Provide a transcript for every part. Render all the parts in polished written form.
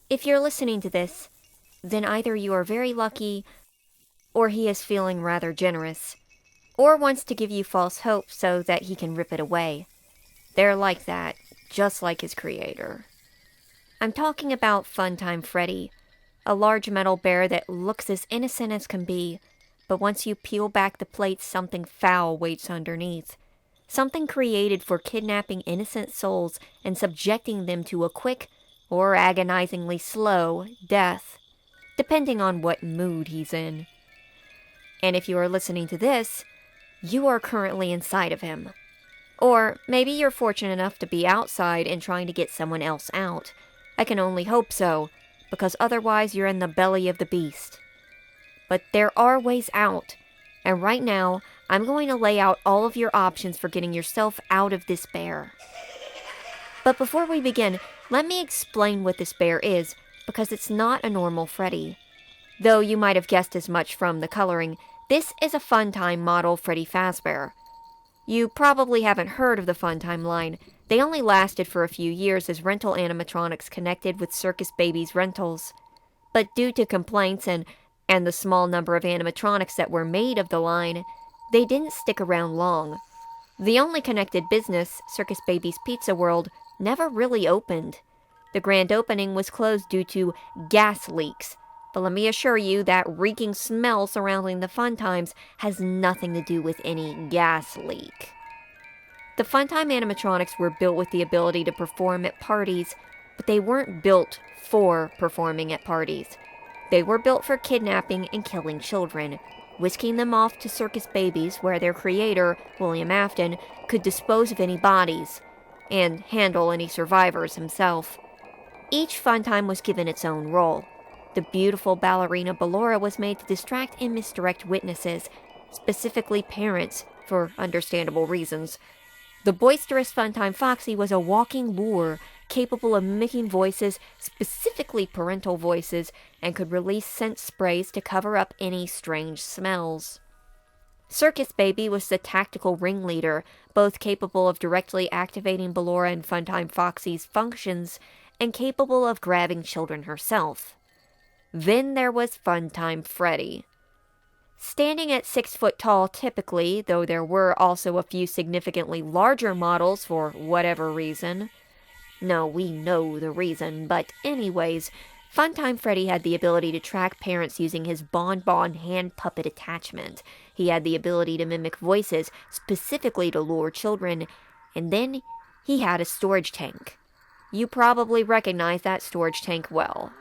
If you're listening to this, then either you are very lucky, or he is feeling rather generous, or wants to give you false hope so that he can rip it away. They're like that, just like his creator. I'm talking about Funtime Freddy, a large metal bear that looks as innocent as can be, but once you peel back the plate, something foul waits underneath. Something created for kidnapping innocent souls and subjecting them to a quick, or agonizingly slow, death, depending on what mood he's in. And if you are listening to this, you are currently inside of him. Or maybe you're fortunate enough to be outside and trying to get someone else out. I can only hope so, because otherwise you're in the belly of the beast. But there are ways out, and right now, I'm going to lay out all of your options for getting yourself out of this bear. But before we begin, let me explain what this bear is, because it's not a normal Freddy. Though you might have guessed as much from the coloring, this is a Funtime model Freddy Fazbear. You probably haven't heard of the Funtime line. They only lasted for a few years as rental animatronics connected with Circus Baby's rentals. But due to complaints and the small number of animatronics that were made of the line, they didn't stick around long. The only connected business, Circus Baby's Pizza World, never really opened. The grand opening was closed due to gas leaks, but let me assure you that reeking smell surrounding the Funtimes has nothing to do with any gas leak. The Funtime animatronics were built with the ability to perform at parties, but they weren't built for performing at parties. They were built for kidnapping and killing children, whisking them off to Circus Babies where their creator, William Afton, could dispose of any bodies and handle any survivors himself. Each Funtime was given its own role. The beautiful ballerina Ballora was made to distract and misdirect witnesses, specifically parents, for understandable reasons. The boisterous Funtime Foxy was a walking lure, capable of mimicking voices, specifically parental voices, and could release scent sprays to cover up any strange smells. Circus Baby was the tactical ringleader, both capable of directly activating Ballora and Funtime Foxy's functions, and capable of grabbing children herself. Then there was Funtime Freddy. Standing at 6 foot tall typically, though there were also a few significantly larger models for whatever reason. No, we know the reason, but anyways, Funtime Freddy had the ability to track parents using his Bonbon hand puppet attachment. He had the ability to mimic voices, specifically to lure children, and then he had a storage tank. You probably recognize that storage tank well.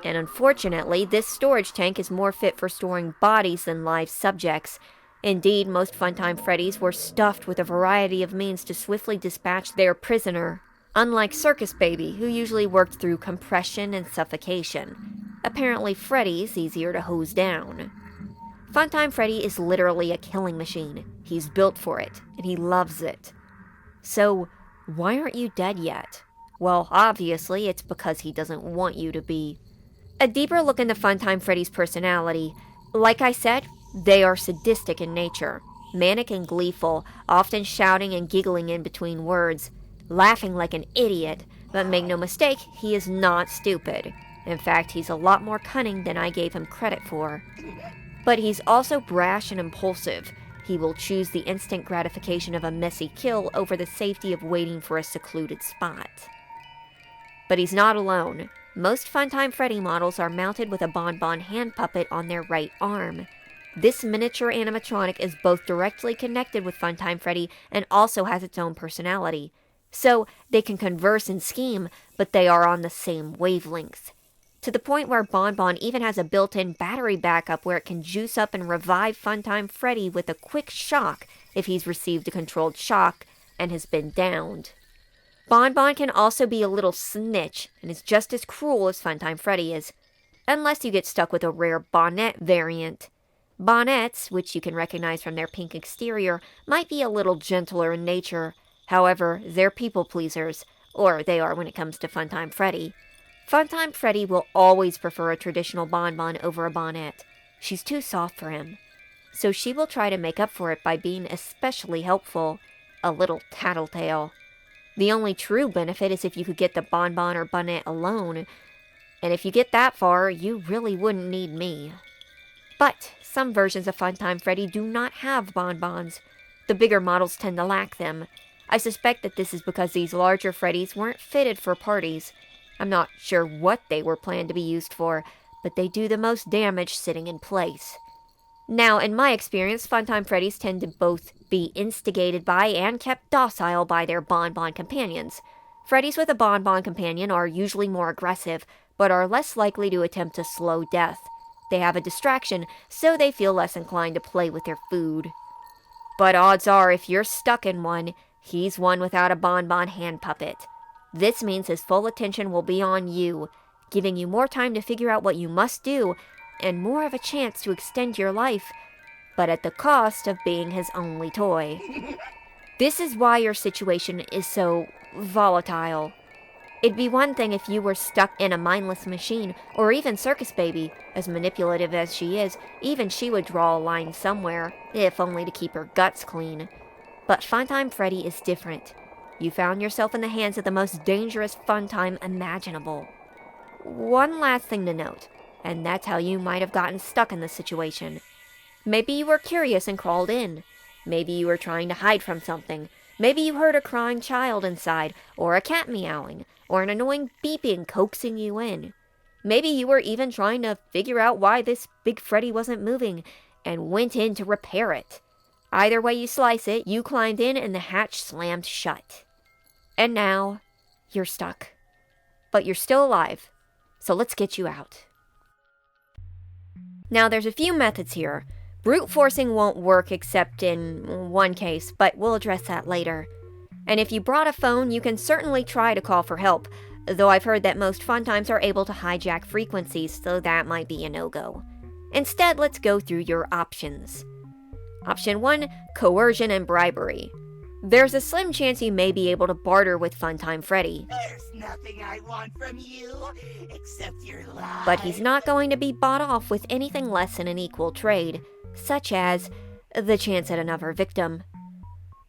And unfortunately, this storage tank is more fit for storing bodies than live subjects. Indeed, most Funtime Freddys were stuffed with a variety of means to swiftly dispatch their prisoner, unlike Circus Baby, who usually worked through compression and suffocation. Apparently, Freddy's easier to hose down. Funtime Freddy is literally a killing machine. He's built for it, and he loves it. So, why aren't you dead yet? Well, obviously, it's because he doesn't want you to be. A deeper look into Funtime Freddy's personality. Like I said, they are sadistic in nature, manic and gleeful, often shouting and giggling in between words, laughing like an idiot, but make no mistake, he is not stupid. In fact, he's a lot more cunning than I gave him credit for. But he's also brash and impulsive. He will choose the instant gratification of a messy kill over the safety of waiting for a secluded spot. But he's not alone. Most Funtime Freddy models are mounted with a Bonbon hand puppet on their right arm. This miniature animatronic is both directly connected with Funtime Freddy and also has its own personality. So, they can converse and scheme, but they are on the same wavelength. To the point where Bonbon even has a built-in battery backup where it can juice up and revive Funtime Freddy with a quick shock if he's received a controlled shock and has been downed. Bonbon can also be a little snitch, and is just as cruel as Funtime Freddy is, unless you get stuck with a rare Bonnet variant. Bonnets, which you can recognize from their pink exterior, might be a little gentler in nature. However, they're people pleasers, or they are when it comes to Funtime Freddy. Funtime Freddy will always prefer a traditional Bonbon over a Bonnet. She's too soft for him. So she will try to make up for it by being especially helpful, a little tattletale. The only true benefit is if you could get the Bonbon or Bonnet alone. And if you get that far, you really wouldn't need me. But some versions of Funtime Freddy do not have bonbons. The bigger models tend to lack them. I suspect that this is because these larger Freddys weren't fitted for parties. I'm not sure what they were planned to be used for, but they do the most damage sitting in place. Now, in my experience, Funtime Freddys tend to both be instigated by and kept docile by their bonbon companions. Freddys with a bonbon companion are usually more aggressive, but are less likely to attempt to slow death. They have a distraction, so they feel less inclined to play with their food. But odds are, if you're stuck in one, he's one without a bonbon hand puppet. This means his full attention will be on you, giving you more time to figure out what you must do, and more of a chance to extend your life, but at the cost of being his only toy. This is why your situation is so volatile. It'd be one thing if you were stuck in a mindless machine, or even Circus Baby. As manipulative as she is, even she would draw a line somewhere, if only to keep her guts clean. But Funtime Freddy is different. You found yourself in the hands of the most dangerous Funtime imaginable. One last thing to note, and that's how you might have gotten stuck in this situation. Maybe you were curious and crawled in. Maybe you were trying to hide from something. Maybe you heard a crying child inside, or a cat meowing, or an annoying beeping coaxing you in. Maybe you were even trying to figure out why this big Freddy wasn't moving, and went in to repair it. Either way you slice it, you climbed in and the hatch slammed shut. And now, you're stuck. But you're still alive, so let's get you out. Now there's a few methods here. Brute forcing won't work except in one case, but we'll address that later. And if you brought a phone, you can certainly try to call for help, though I've heard that most Funtimes are able to hijack frequencies, so that might be a no-go. Instead, let's go through your options. Option 1, coercion and bribery. There's a slim chance you may be able to barter with Funtime Freddy. There's nothing I want from you except your life. But he's not going to be bought off with anything less than an equal trade, such as the chance at another victim.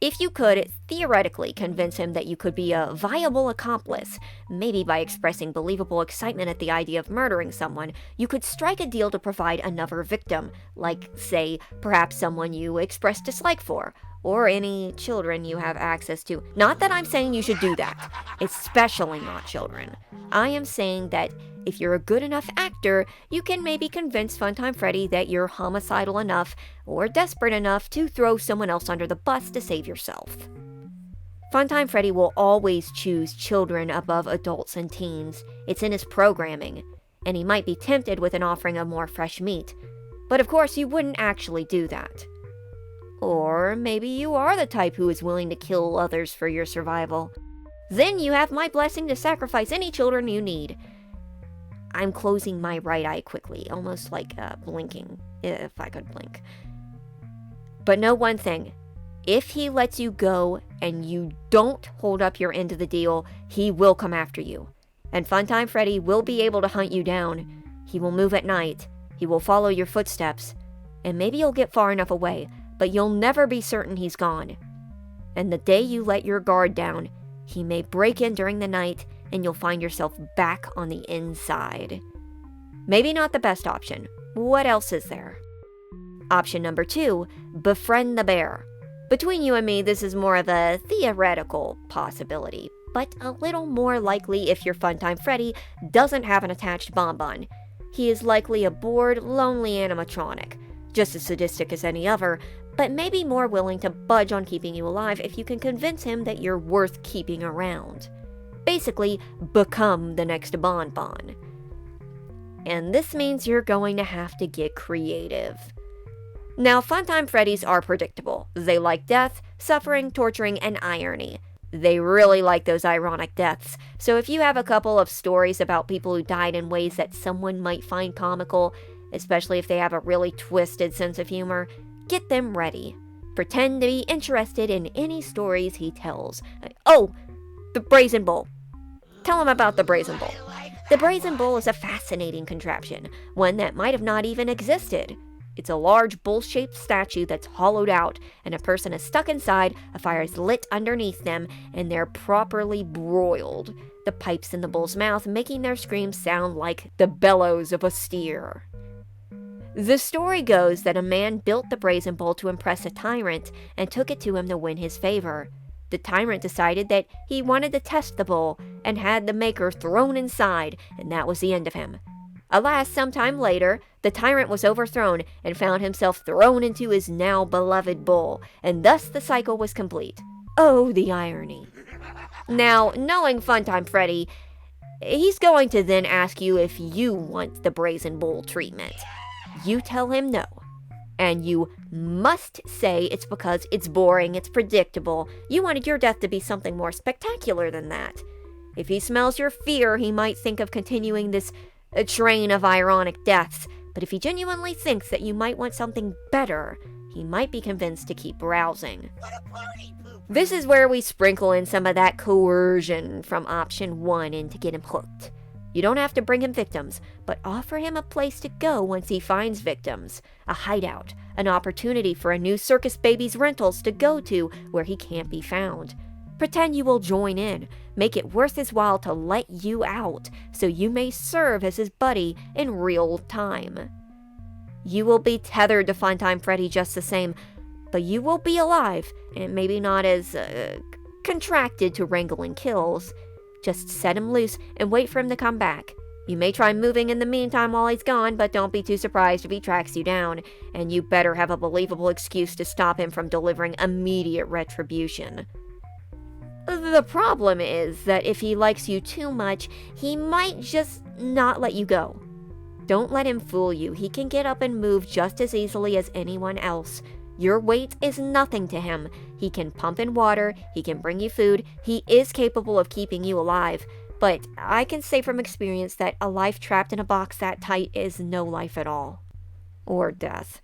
If you could theoretically convince him that you could be a viable accomplice, maybe by expressing believable excitement at the idea of murdering someone, you could strike a deal to provide another victim, like, say, perhaps someone you express dislike for, or any children you have access to. Not that I'm saying you should do that, especially not children. I am saying that if you're a good enough actor, you can maybe convince Funtime Freddy that you're homicidal enough or desperate enough to throw someone else under the bus to save yourself. Funtime Freddy will always choose children above adults and teens. It's in his programming, and he might be tempted with an offering of more fresh meat. But of course, you wouldn't actually do that. Or maybe you are the type who is willing to kill others for your survival. Then you have my blessing to sacrifice any children you need. I'm closing my right eye quickly, almost like blinking, if I could blink. But know one thing. If he lets you go and you don't hold up your end of the deal, he will come after you. And Funtime Freddy will be able to hunt you down. He will move at night. He will follow your footsteps. And maybe you'll get far enough away, but you'll never be certain he's gone. And the day you let your guard down, he may break in during the night, and you'll find yourself back on the inside. Maybe not the best option. What else is there? Option number 2, befriend the bear. Between you and me, this is more of a theoretical possibility, but a little more likely if your Funtime Freddy doesn't have an attached bonbon. He is likely a bored, lonely animatronic, just as sadistic as any other, but maybe more willing to budge on keeping you alive if you can convince him that you're worth keeping around. Basically, become the next bonbon. And this means you're going to have to get creative. Now, Funtime Freddys are predictable. They like death, suffering, torturing, and irony. They really like those ironic deaths, so if you have a couple of stories about people who died in ways that someone might find comical, especially if they have a really twisted sense of humor, get them ready. Pretend to be interested in any stories he tells. Oh, the Brazen Bull. Tell him about the Brazen Bull. The Brazen Bull is a fascinating contraption, one that might have not even existed. It's a large bull-shaped statue that's hollowed out, and a person is stuck inside, a fire is lit underneath them, and they're properly broiled. the pipes in the bull's mouth making their screams sound like the bellows of a steer. The story goes that a man built the brazen bull to impress a tyrant and took it to him to win his favor. The tyrant decided that he wanted to test the bull and had the maker thrown inside, and that was the end of him. Alas, some time later, the tyrant was overthrown and found himself thrown into his now beloved bull, and thus the cycle was complete. Oh, the irony. Now, knowing Funtime Freddy, he's going to then ask you if you want the brazen bull treatment. You tell him no. And you must say it's because it's boring, it's predictable. You wanted your death to be something more spectacular than that. If he smells your fear, he might think of continuing this train of ironic deaths. But if he genuinely thinks that you might want something better, he might be convinced to keep browsing. This is where we sprinkle in some of that coercion from option 1 in to get him hooked. You don't have to bring him victims, but offer him a place to go once he finds victims. A hideout, an opportunity for a new Circus Babies rentals to go to where he can't be found. Pretend you will join in, make it worth his while to let you out, so you may serve as his buddy in real time. You will be tethered to Funtime Freddy just the same, but you will be alive, and maybe not as contracted to wrangling kills. Just set him loose and wait for him to come back. You may try moving in the meantime while he's gone, but don't be too surprised if he tracks you down, and you better have a believable excuse to stop him from delivering immediate retribution. The problem is that if he likes you too much, he might just not let you go. Don't let him fool you. He can get up and move just as easily as anyone else. Your weight is nothing to him. He can pump in water, he can bring you food, he is capable of keeping you alive. But I can say from experience that a life trapped in a box that tight is no life at all. Or death.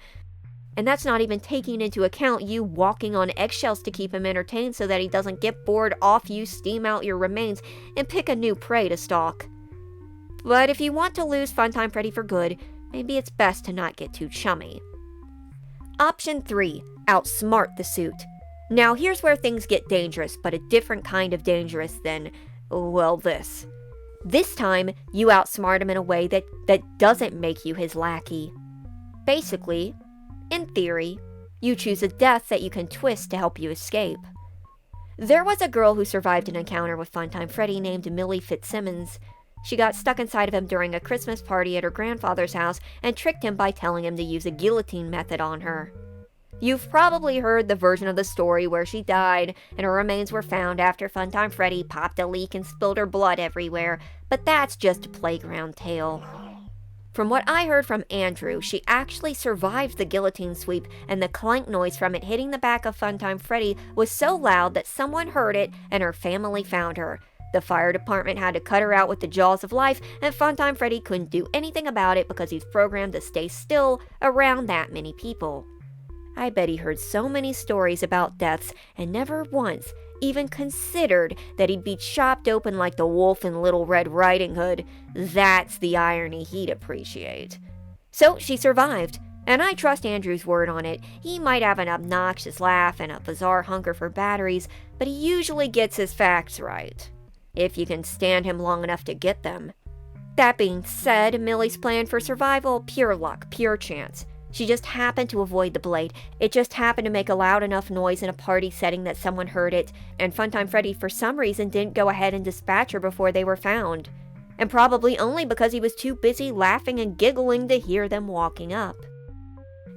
And that's not even taking into account you walking on eggshells to keep him entertained so that he doesn't get bored off you, steam out your remains, and pick a new prey to stalk. But if you want to lose Funtime Freddy for good, maybe it's best to not get too chummy. Option 3. Outsmart the suit. Now here's where things get dangerous, but a different kind of dangerous than, well, this. This time, you outsmart him in a way that doesn't make you his lackey. Basically, in theory, you choose a death that you can twist to help you escape. There was a girl who survived an encounter with Funtime Freddy named Millie Fitzsimmons. She got stuck inside of him during a Christmas party at her grandfather's house and tricked him by telling him to use a guillotine method on her. You've probably heard the version of the story where she died and her remains were found after Funtime Freddy popped a leak and spilled her blood everywhere, but that's just a playground tale. From what I heard from Andrew, she actually survived the guillotine sweep, and the clank noise from it hitting the back of Funtime Freddy was so loud that someone heard it and her family found her. The fire department had to cut her out with the jaws of life, and Funtime Freddy couldn't do anything about it because he's programmed to stay still around that many people. I bet he heard so many stories about deaths and never once even considered that he'd be chopped open like the wolf in Little Red Riding Hood. That's the irony he'd appreciate. So she survived, and I trust Andrew's word on it. He might have an obnoxious laugh and a bizarre hunger for batteries, but he usually gets his facts right, if you can stand him long enough to get them. That being said, Millie's plan for survival, pure luck, pure chance. She just happened to avoid the blade. It just happened to make a loud enough noise in a party setting that someone heard it, and Funtime Freddy for some reason didn't go ahead and dispatch her before they were found. And probably only because he was too busy laughing and giggling to hear them walking up.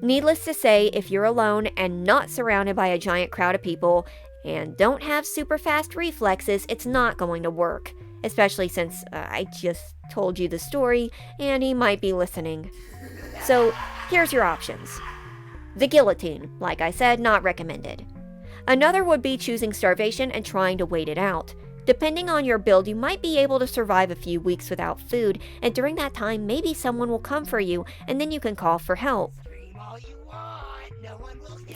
Needless to say, if you're alone and not surrounded by a giant crowd of people, and don't have super fast reflexes, it's not going to work. Especially since I just told you the story, and he might be listening. So, here's your options. The guillotine, like I said, not recommended. Another would be choosing starvation and trying to wait it out. Depending on your build, you might be able to survive a few weeks without food, and during that time, maybe someone will come for you, and then you can call for help.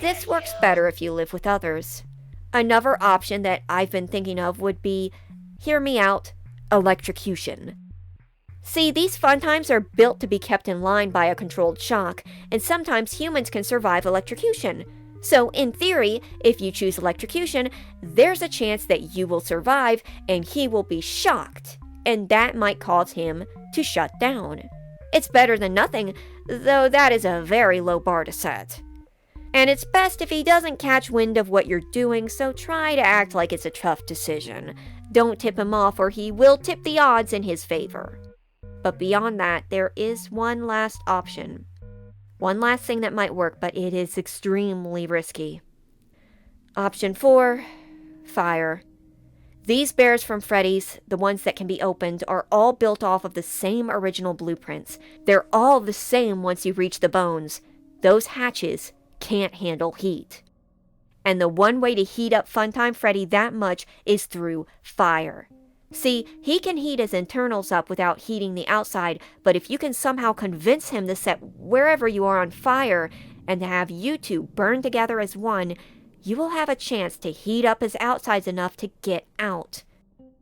This works better if you live with others. Another option that I've been thinking of would be, hear me out, electrocution. See, these Funtimes are built to be kept in line by a controlled shock, and sometimes humans can survive electrocution. So, in theory, if you choose Electrocution, there's a chance that you will survive and he will be shocked, and that might cause him to shut down. It's better than nothing, though that is a very low bar to set. And it's best if he doesn't catch wind of what you're doing, so try to act like it's a tough decision. Don't tip him off or he will tip the odds in his favor. But beyond that, there is one last option. One last thing that might work, but it is extremely risky. Option 4, fire. These bears from Freddy's, the ones that can be opened, are all built off of the same original blueprints. They're all the same once you reach the bones. Those hatches can't handle heat. And the one way to heat up Funtime Freddy that much is through fire. See, he can heat his internals up without heating the outside, but if you can somehow convince him to set wherever you are on fire and to have you two burn together as one, you will have a chance to heat up his outsides enough to get out.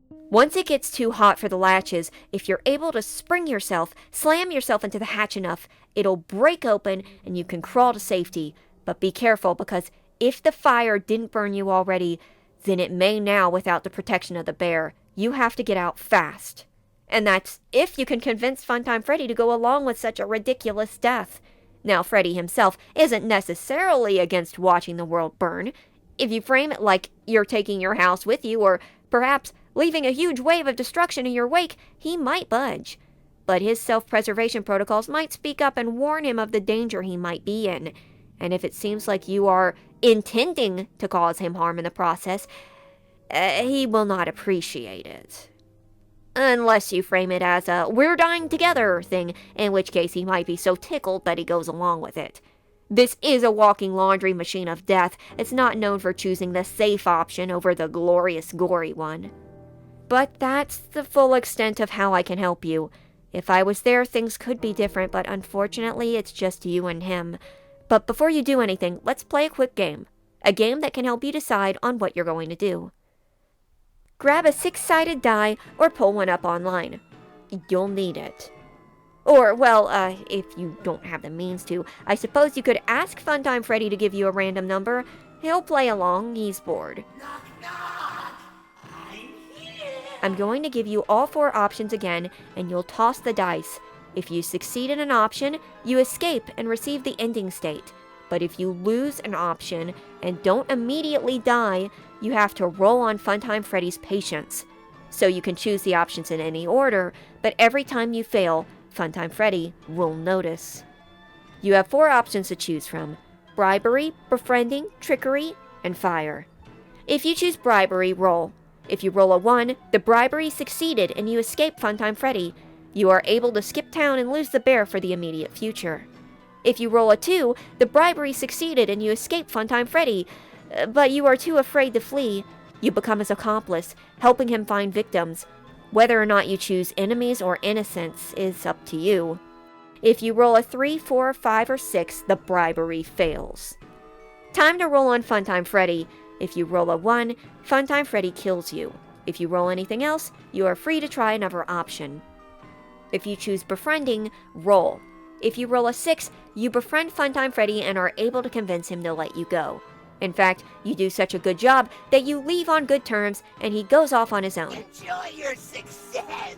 Once it gets too hot for the latches, if you're able to slam yourself into the hatch enough, it'll break open and you can crawl to safety. But be careful, because if the fire didn't burn you already, then it may now without the protection of the bear. You have to get out fast. And that's if you can convince Funtime Freddy to go along with such a ridiculous death. Now, Freddy himself isn't necessarily against watching the world burn. If you frame it like you're taking your house with you, or perhaps leaving a huge wave of destruction in your wake, he might budge. But his self-preservation protocols might speak up and warn him of the danger he might be in. And if it seems like you are intending to cause him harm in the process, he will not appreciate it. Unless you frame it as a "we're dying together" thing, in which case he might be so tickled that he goes along with it. This is a walking laundry machine of death. It's not known for choosing the safe option over the glorious, gory one. But that's the full extent of how I can help you. If I was there, things could be different, but unfortunately, it's just you and him. But before you do anything, let's play a quick game. A game that can help you decide on what you're going to do. Grab a 6-sided die or pull one up online. You'll need it. Or, well, if you don't have the means to, I suppose you could ask Funtime Freddy to give you a random number. He'll play along, he's bored. Knock, knock. I'm here. I'm going to give you all 4 options again, and you'll toss the dice. If you succeed in an option, you escape and receive the ending state. But if you lose an option and don't immediately die, you have to roll on Funtime Freddy's patience. So you can choose the options in any order, but every time you fail, Funtime Freddy will notice. You have 4 options to choose from: bribery, befriending, trickery, and fire. If you choose bribery, roll. If you roll a 1, the bribery succeeded and you escape Funtime Freddy. You are able to skip town and lose the bear for the immediate future. If you roll a 2, the bribery succeeded and you escape Funtime Freddy, but you are too afraid to flee. You become his accomplice, helping him find victims. Whether or not you choose enemies or innocents is up to you. If you roll a 3, 4, 5, or 6, the bribery fails. Time to roll on Funtime Freddy. If you roll a 1, Funtime Freddy kills you. If you roll anything else, you are free to try another option. If you choose befriending, roll. If you roll a 6, you befriend Funtime Freddy and are able to convince him to let you go. In fact, you do such a good job that you leave on good terms and he goes off on his own. Enjoy your success.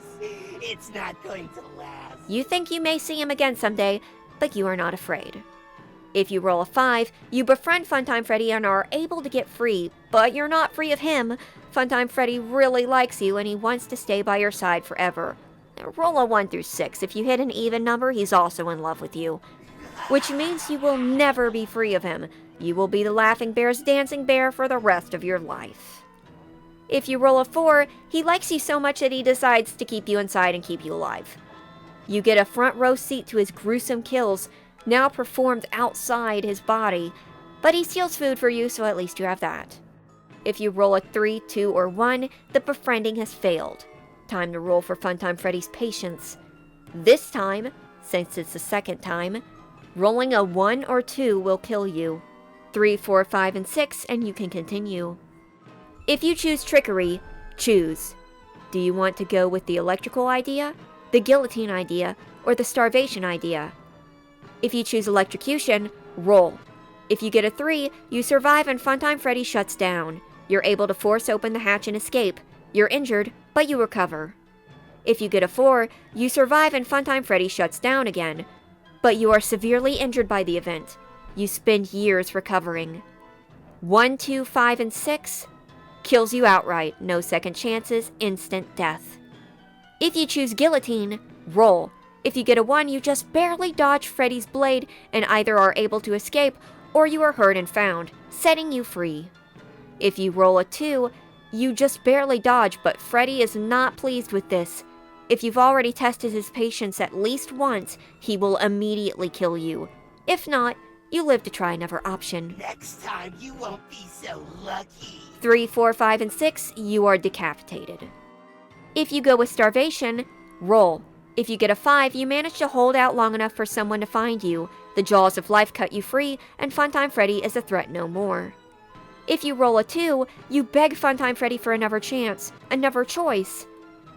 It's not going to last. You think you may see him again someday, but you are not afraid. If you roll a 5, you befriend Funtime Freddy and are able to get free, but you're not free of him. Funtime Freddy really likes you and he wants to stay by your side forever. Roll a 1 through 6. If you hit an even number, he's also in love with you. Which means you will never be free of him. You will be the Laughing Bear's dancing bear for the rest of your life. If you roll a 4, he likes you so much that he decides to keep you inside and keep you alive. You get a front row seat to his gruesome kills, now performed outside his body, but he steals food for you, so at least you have that. If you roll a 3, 2, or 1, the befriending has failed. Time to roll for Funtime Freddy's patience. This time, since it's the second time, rolling a 1 or 2 will kill you. 3, 4, 5, and 6, and you can continue. If you choose trickery, choose. Do you want to go with the electrical idea, the guillotine idea, or the starvation idea? If you choose electrocution, roll. If you get a 3, you survive and Funtime Freddy shuts down. You're able to force open the hatch and escape. You're injured, but you recover. If you get a 4, you survive and Funtime Freddy shuts down again. But you are severely injured by the event. You spend years recovering. 1, 2, 5, and 6 kills you outright. No second chances, instant death. If you choose guillotine, roll. If you get a 1, you just barely dodge Freddy's blade and either are able to escape or you are heard and found, setting you free. If you roll a 2, you just barely dodge, but Freddy is not pleased with this. If you've already tested his patience at least once, he will immediately kill you. If not, you live to try another option. Next time you won't be so lucky. 3, 4, 5, and 6, you are decapitated. If you go with starvation, roll. If you get a 5, you manage to hold out long enough for someone to find you. The jaws of life cut you free, and Funtime Freddy is a threat no more. If you roll a 2, you beg Funtime Freddy for another chance, another choice.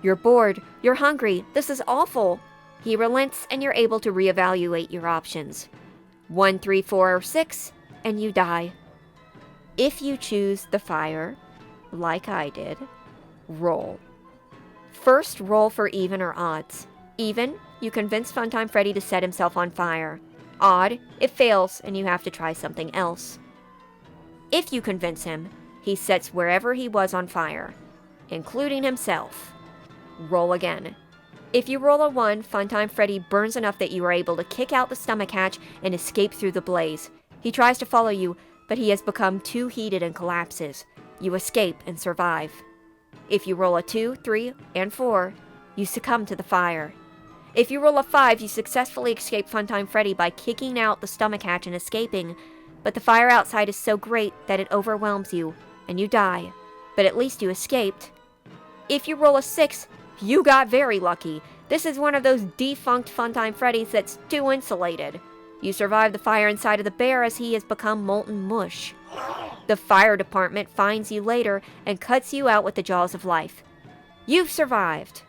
You're bored, you're hungry, this is awful. He relents and you're able to reevaluate your options. 1, 3, 4, or 6, and you die. If you choose the fire, like I did, roll. First, roll for even or odds. Even, you convince Funtime Freddy to set himself on fire. Odd, it fails and you have to try something else. If you convince him, he sets wherever he was on fire, including himself. Roll again. If you roll a 1, Funtime Freddy burns enough that you are able to kick out the stomach hatch and escape through the blaze. He tries to follow you, but he has become too heated and collapses. You escape and survive. If you roll a 2, 3, and 4, you succumb to the fire. If you roll a 5, you successfully escape Funtime Freddy by kicking out the stomach hatch and escaping, but the fire outside is so great that it overwhelms you, and you die, but at least you escaped. If you roll a 6, you got very lucky. This is one of those defunct Funtime Freddys that's too insulated. You survive the fire inside of the bear as he has become molten mush. The fire department finds you later and cuts you out with the jaws of life. You've survived.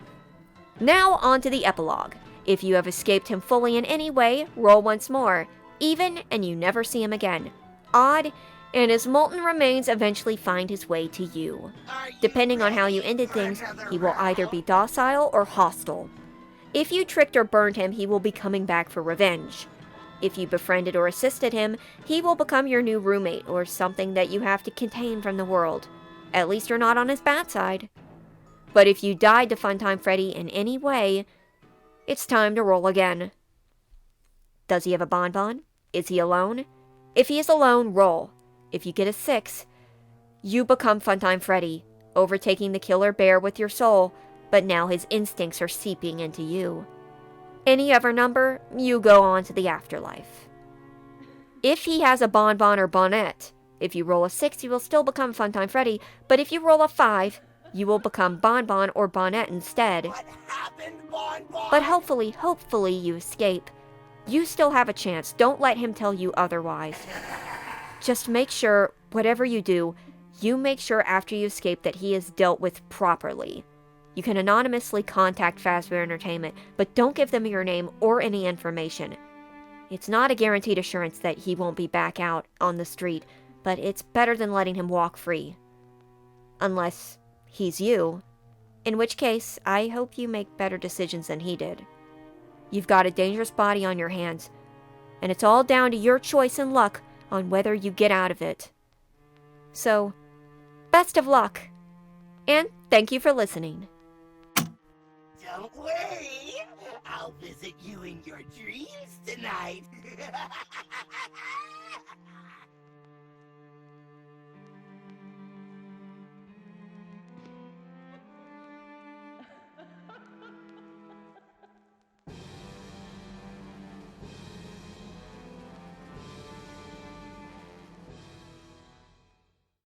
Now on to the epilogue. If you have escaped him fully in any way, roll once more. Even, and you never see him again. Odd, and his molten remains eventually find his way to you. Depending on how you ended things, he will either be docile or hostile. If you tricked or burned him, he will be coming back for revenge. If you befriended or assisted him, he will become your new roommate or something that you have to contain from the world. At least you're not on his bad side. But if you died to Funtime Freddy in any way, it's time to roll again. Does he have a bonbon? Is he alone? If he is alone, roll. If you get a 6, you become Funtime Freddy, overtaking the killer bear with your soul, but now his instincts are seeping into you. Any other number, you go on to the afterlife. If he has a bonbon or bonnet, if you roll a 6, you will still become Funtime Freddy, but if you roll a 5, you will become bonbon or bonnet instead. What happened, Bonbon? But hopefully you escape. You still have a chance. Don't let him tell you otherwise. Just make sure, whatever you do, you make sure after you escape that he is dealt with properly. You can anonymously contact Fazbear Entertainment, but don't give them your name or any information. It's not a guaranteed assurance that he won't be back out on the street, but it's better than letting him walk free. Unless he's you, in which case I hope you make better decisions than he did. You've got a dangerous body on your hands, and it's all down to your choice and luck on whether you get out of it. So, best of luck, and thank you for listening. Don't worry, I'll visit you in your dreams tonight.